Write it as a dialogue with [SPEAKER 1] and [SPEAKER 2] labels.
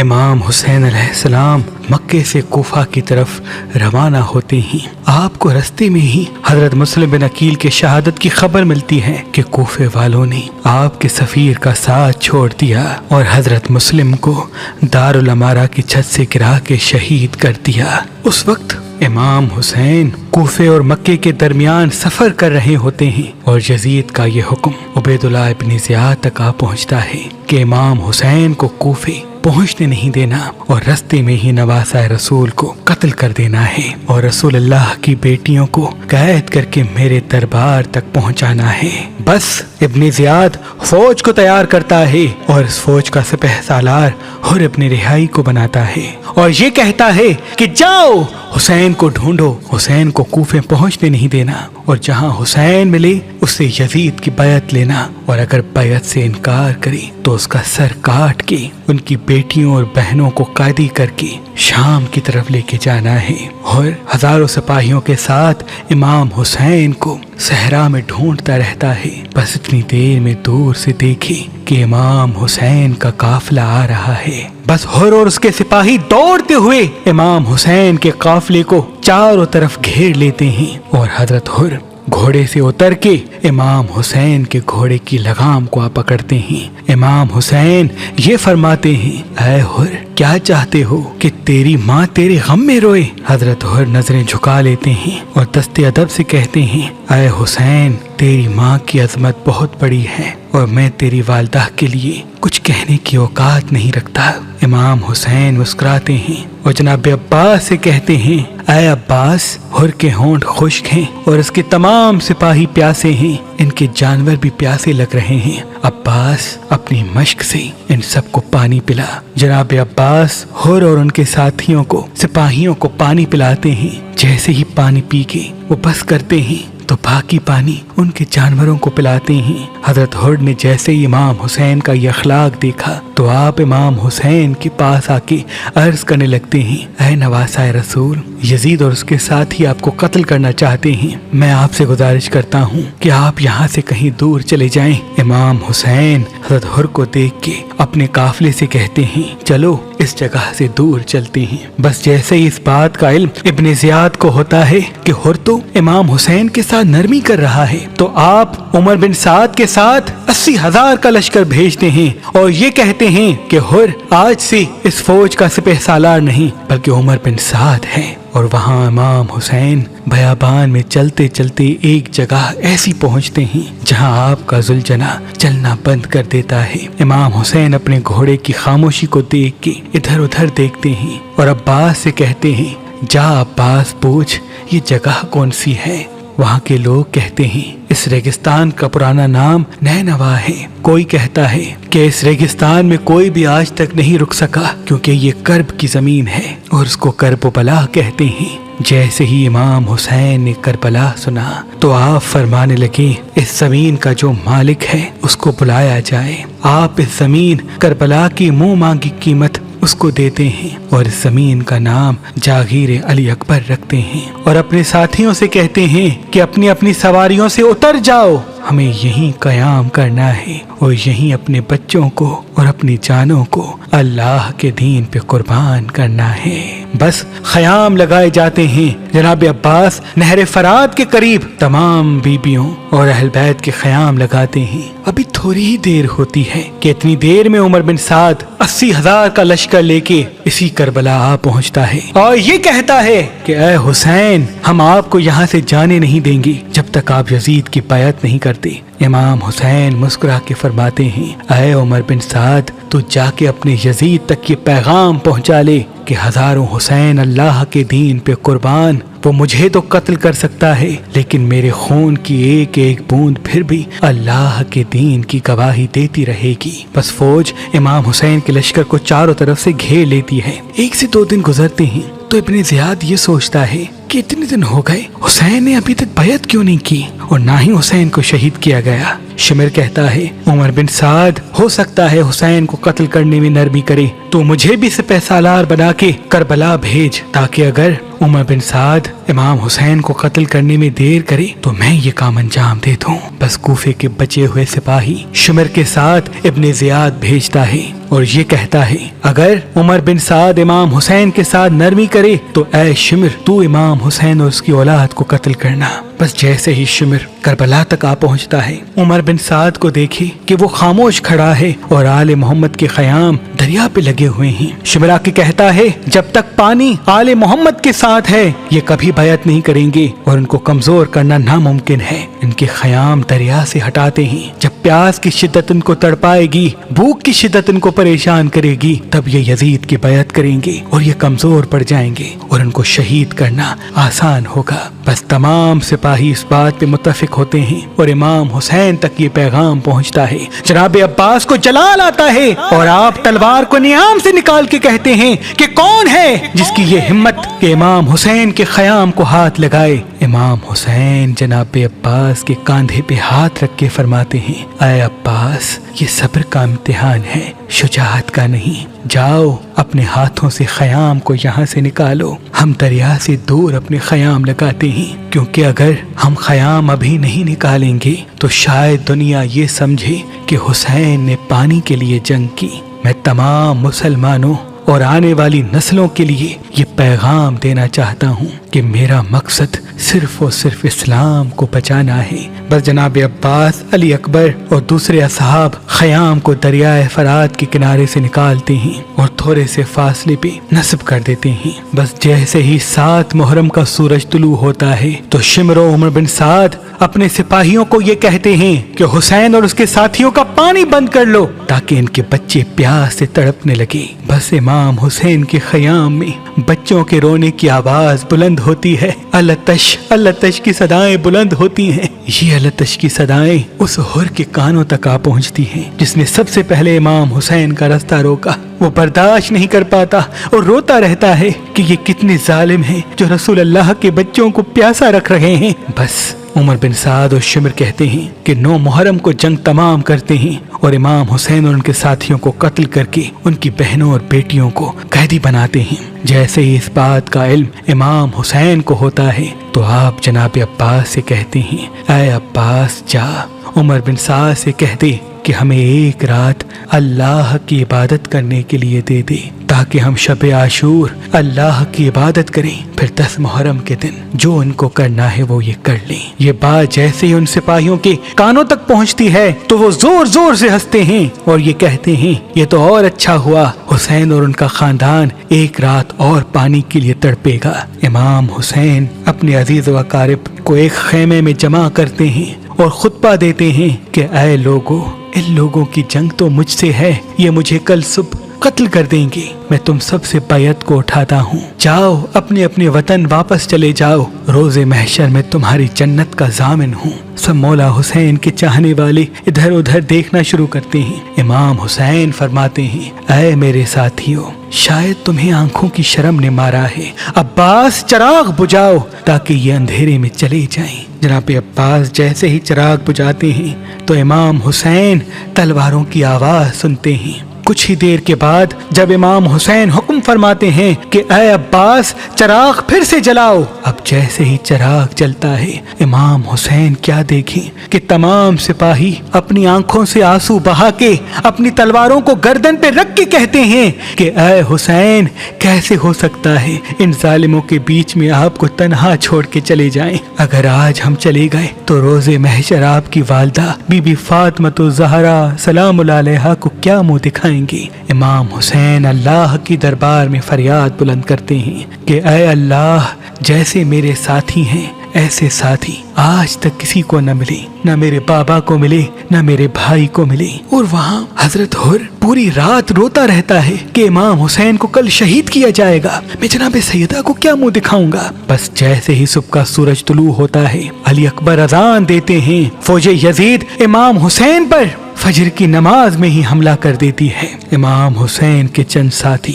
[SPEAKER 1] امام حسین علیہ السلام مکے سے کوفہ کی طرف روانہ ہوتے ہیں، آپ کو رستے میں ہی حضرت مسلم بن عقیل کے شہادت کی خبر ملتی ہے کہ کوفے والوں نے آپ کے سفیر کا ساتھ چھوڑ دیا اور حضرت مسلم کو دارالامارہ کی چھت سے گرا کے شہید کر دیا۔ اس وقت امام حسین کوفے اور مکے کے درمیان سفر کر رہے ہوتے ہیں اور یزید کا یہ حکم عبید اللہ ابن زیاد تک آ پہنچتا ہے کہ امام حسین کو کوفے پہنچنے نہیں دینا اور رستے میں ہی نواسہ رسول کو قتل کر دینا ہے اور رسول اللہ کی بیٹیوں کو قید کر کے میرے دربار تک پہنچانا ہے۔ بس ابن زیاد فوج کو تیار کرتا ہے اور اس فوج کا سپہ سالار حر ابن رہائی کو بناتا ہے اور یہ کہتا ہے کہ جاؤ حسین کو ڈھونڈو، حسین کو کوفے پہنچنے نہیں دینا اور جہاں حسین ملے اس سے یزید کی بیعت لینا اور اگر بیعت سے انکار کرے تو اس کا سر کاٹ کے ان کی بیٹیوں اور بہنوں کو قیدی کر کے شام کی طرف لے کے جانا ہے۔ اور ہزاروں سپاہیوں کے ساتھ امام حسین کو صحرا میں ڈھونڈتا رہتا ہے، بس اتنی دیر میں دور سے دیکھے کہ امام حسین کا قافلہ آ رہا ہے۔ بس حر اور اس کے سپاہی دوڑتے ہوئے امام حسین کے قافلے کو چاروں طرف گھیر لیتے ہیں اور حضرت حر گھوڑے سے اتر کے امام حسین کے گھوڑے کی لگام کو پکڑتے ہیں۔ امام حسین یہ فرماتے ہیں، اے حر کیا چاہتے ہو کہ تیری ماں تیرے غم میں روئے؟ حضرت حر نظریں جھکا لیتے ہیں اور دست ادب سے کہتے ہیں، اے حسین تیری ماں کی عظمت بہت بڑی ہے اور میں تیری والدہ کے لیے کچھ کہنے کی اوقات نہیں رکھتا۔ امام حسین مسکراتے ہیں اور جناب عباس سے کہتے ہیں، اے عباس حر کے ہونٹ خشک ہیں اور اس کے تمام سپاہی پیاسے ہیں، ان کے جانور بھی پیاسے لگ رہے ہیں، عباس اپنی مشق سے ان سب کو پانی پلا۔ جناب عباس حر اور ان کے ساتھیوں کو سپاہیوں کو پانی پلاتے ہیں، جیسے ہی پانی پی کے وہ بس کرتے ہیں تو باقی پانی ان کے جانوروں کو پلاتے ہیں۔ حضرت حر نے جیسے ہی امام حسین کا یہ اخلاق دیکھا تو آپ امام حسین کے پاس آ کے عرض کرنے لگتے ہیں، اے نواسہ رسول، یزید اور اس کے ساتھی آپ کو قتل کرنا چاہتے ہیں، میں آپ سے گزارش کرتا ہوں کہ آپ یہاں سے کہیں دور چلے جائیں۔ امام حسین حضرت حر کو دیکھ کے اپنے قافلے سے کہتے ہیں، چلو اس جگہ سے دور چلتے ہیں۔ بس جیسے ہی اس بات کا علم ابن زیاد کو ہوتا ہے کہ حر تو امام حسین کے ساتھ نرمی کر رہا ہے تو آپ عمر بن سعد کے ساتھ 80,000 کا لشکر بھیجتے ہیں اور یہ کہتے ہیں کہ حر آج سے اس فوج کا سپہ سالار نہیں بلکہ عمر بن سعد ہے۔ اور وہاں امام حسین بیابان میں چلتے چلتے ایک جگہ ایسی پہنچتے ہیں جہاں آپ کا ذوالجناح چلنا بند کر دیتا ہے۔ امام حسین اپنے گھوڑے کی خاموشی کو دیکھ کے ادھر ادھر دیکھتے ہیں اور عباس سے کہتے ہیں، جا عباس پوچھ یہ جگہ کون سی ہے؟ وہاں کے لوگ کہتے ہیں، اس ریگستان کا پرانا نام نینوا ہے۔ کوئی کہتا ہے کہ اس ریگستان میں کوئی بھی آج تک نہیں رک سکا کیونکہ یہ کرب کی زمین ہے اور اس کو کرب و بلا کہتے ہیں۔ جیسے ہی امام حسین نے کربلا سنا تو آپ فرمانے لگے، اس زمین کا جو مالک ہے اس کو بلایا جائے۔ آپ اس زمین کربلا کی منہ مانگی قیمت اس کو دیتے ہیں اور اس زمین کا نام جاگیر علی اکبر رکھتے ہیں اور اپنے ساتھیوں سے کہتے ہیں کہ اپنی اپنی سواریوں سے اتر جاؤ، ہمیں یہیں قیام کرنا ہے اور یہیں اپنے بچوں کو اور اپنی جانوں کو اللہ کے دین پہ قربان کرنا ہے۔ بس خیام لگائے جاتے ہیں۔ جناب عباس نہر فرات کے قریب تمام بیبیوں اور اہل بیت کے خیام لگاتے ہیں۔ ابھی تھوڑی ہی دیر ہوتی ہے کہ اتنی دیر میں عمر بن سعد 80,000 کا لشکر لے کے اسی کربلا آ پہنچتا ہے اور یہ کہتا ہے کہ اے حسین ہم آپ کو یہاں سے جانے نہیں دیں گے جب تک آپ یزید کی بیعت نہیں کرتے۔ امام حسین مسکرا کے فرماتے ہیں، اے عمر بن سعد تو جا کے اپنے یزید تک یہ پیغام پہنچا لے کہ ہزاروں حسین اللہ کے دین پہ قربان، وہ مجھے تو قتل کر سکتا ہے لیکن میرے خون کی ایک ایک بوند پھر بھی اللہ کے دین کی گواہی دیتی رہے گی۔ بس فوج امام حسین کے لشکر کو چاروں طرف سے گھیر لیتی ہے۔ 1 سے 2 دن گزرتے ہیں تو ابن زیاد یہ سوچتا ہے کہ اتنے دن ہو گئے حسین نے ابھی تک بیعت کیوں نہیں کی اور نہ ہی حسین کو شہید کیا گیا۔ شمر کہتا ہے، عمر بن سعد ہو سکتا ہے حسین کو قتل کرنے میں نرمی کرے تو مجھے بھی سپہ سالار بنا کے کربلا بھیج تاکہ اگر عمر بن سعد امام حسین کو قتل کرنے میں دیر کرے تو میں یہ کام انجام دے دوں۔ بس کوفے کے بچے ہوئے سپاہی شمر کے ساتھ ابن زیاد بھیجتا ہے اور یہ کہتا ہے اگر عمر بن سعد امام حسین کے ساتھ نرمی کرے تو اے شمر تو امام حسین اور اس کی اولاد کو قتل کرنا۔ بس جیسے ہی شمر کربلا تک آ پہنچتا ہے، عمر بن سعد کو دیکھے کہ وہ خاموش کھڑا ہے اور آل محمد کے خیام دریا پہ لگے ہوئے ہیں۔ شمر آ کے کہتا ہے جب تک پانی آل محمد کے ساتھ ہے یہ کبھی بیعت نہیں کریں گے اور ان کو کمزور کرنا ناممکن ہے۔ ان کے خیام دریا سے ہٹاتے ہیں۔ جب پیاس کی شدت ان کو تڑپائے گی، بھوک کی شدت ان کو پریشان کرے گی، تب یہ یزید کی بیعت کریں گے اور یہ کمزور پڑ جائیں گے اور ان کو شہید کرنا آسان ہوگا۔ بس تمام سپاہی اس بات پہ متفق ہوتے ہیں اور امام حسین تک یہ پیغام پہنچتا ہے۔ جناب عباس کو جلال آتا ہے اور آپ تلوار کو نیام سے نکال کے کہتے ہیں کہ کون ہے جس کی یہ ہمت کہ امام حسین کے خیام کو ہاتھ لگائے۔ امام حسین جناب عباس کے کاندھے پہ ہاتھ رکھ کے فرماتے ہیں اے عباس یہ صبر کا امتحان ہے، شجاعت کا نہیں۔ جاؤ اپنے ہاتھوں سے خیام کو یہاں سے نکالو۔ ہم دریا سے دور اپنے خیام لگاتے ہیں کیونکہ اگر ہم خیام ابھی نہیں نکالیں گے تو شاید دنیا یہ سمجھے کہ حسین نے پانی کے لیے جنگ کی۔ میں تمام مسلمانوں اور آنے والی نسلوں کے لیے یہ پیغام دینا چاہتا ہوں کہ میرا مقصد صرف اور صرف اسلام کو بچانا ہے۔ بس جناب عباس، علی اکبر اور دوسرے اصحاب خیام کو دریائے فرات کے کنارے سے نکالتے ہیں اور تھوڑے سے فاصلے پہ نصب کر دیتے ہیں۔ بس جیسے ہی 7 محرم کا سورج طلوع ہوتا ہے تو شمر و عمر بن سعد اپنے سپاہیوں کو یہ کہتے ہیں کہ حسین اور اس کے ساتھیوں کا پانی بند کر لو تاکہ ان کے بچے پیاس سے تڑپنے لگے۔ بس امام حسین کے خیام میں بچوں کے رونے کی آواز بلند ہوتی ہے، التش التش کی صدائیں بلند ہوتی ہیں۔ یہ التش کی صدائیں اس حر کے کانوں تک آ پہنچتی ہیں جس نے سب سے پہلے امام حسین کا راستہ روکا۔ وہ برداشت نہیں کر پاتا اور روتا رہتا ہے کہ یہ کتنے ظالم ہیں جو رسول اللہ کے بچوں کو پیاسا رکھ رہے ہیں۔ بس عمر بن سعد اور شمر کہتے ہیں کہ 9 محرم کو جنگ تمام کرتے ہیں اور امام حسین اور ان کے ساتھیوں کو قتل کر کے ان کی بہنوں اور بیٹیوں کو قیدی بناتے ہیں۔ جیسے ہی اس بات کا علم امام حسین کو ہوتا ہے تو آپ جناب عباس سے کہتے ہیں اے عباس جا عمر بن سعد سے کہہ دے کہ ہمیں ایک رات اللہ کی عبادت کرنے کے لیے دے دے تاکہ ہم شب عاشور اللہ کی عبادت کریں، پھر 10 محرم کے دن جو ان کو کرنا ہے وہ یہ کر لیں۔ یہ بات جیسے ہی ان سپاہیوں کے کانوں تک پہنچتی ہے تو وہ زور زور سے ہنستے ہیں اور یہ کہتے ہیں یہ تو اور اچھا ہوا، حسین اور ان کا خاندان ایک رات اور پانی کے لیے تڑپے گا۔ امام حسین اپنے عزیز و اقارب کو ایک خیمے میں جمع کرتے ہیں اور خطبہ دیتے ہیں کہ اے لوگو، ان لوگوں کی جنگ تو مجھ سے ہے، یہ مجھے کل صبح قتل کر دیں گے، میں تم سب سے بیعت کو اٹھاتا ہوں، جاؤ اپنے اپنے وطن واپس چلے جاؤ، روز محشر میں تمہاری جنت کا ضامن ہوں۔ سب مولا حسین کے چاہنے والے ادھر ادھر دیکھنا شروع کرتے ہیں۔ امام حسین فرماتے ہیں اے میرے ساتھیوں، شاید تمہیں آنکھوں کی شرم نے مارا ہے، عباس چراغ بجھاؤ تاکہ یہ اندھیرے میں چلے جائیں۔ جناب عباس جیسے ہی چراغ بجھاتے ہیں تو امام حسین تلواروں کی آواز سنتے ہیں۔ کچھ ہی دیر کے بعد جب امام حسین حکم فرماتے ہیں کہ اے عباس چراغ پھر سے جلاؤ، اب جیسے ہی چراغ جلتا ہے امام حسین کیا دیکھیں کہ تمام سپاہی اپنی آنکھوں سے آنسو بہا کے اپنی تلواروں کو گردن پہ رکھ کے کہتے ہیں کہ اے حسین کیسے ہو سکتا ہے ان ظالموں کے بیچ میں آپ کو تنہا چھوڑ کے چلے جائیں، اگر آج ہم چلے گئے تو روز محشر آپ کی والدہ بی بی فاطمہ الزہرا سلام اللہ علیہا کو کیا منہ دکھائیں گے۔ امام حسین اللہ کی دربار میں فریاد بلند کرتے ہیں کہ اے اللہ، جیسے میرے ساتھی ہیں ایسے ساتھی آج تک کسی کو نہ ملے، نہ میرے بابا کو ملے نہ میرے بھائی کو ملے۔ اور وہاں حضرت حر پوری رات روتا رہتا ہے کہ امام حسین کو کل شہید کیا جائے گا، میں جناب سیدہ کو کیا منہ دکھاؤں گا۔ بس جیسے ہی صبح کا سورج طلوع ہوتا ہے علی اکبر اذان دیتے ہیں، فوج یزید امام حسین پر فجر کی نماز میں ہی حملہ کر دیتی ہے۔ امام حسین کے چند ساتھی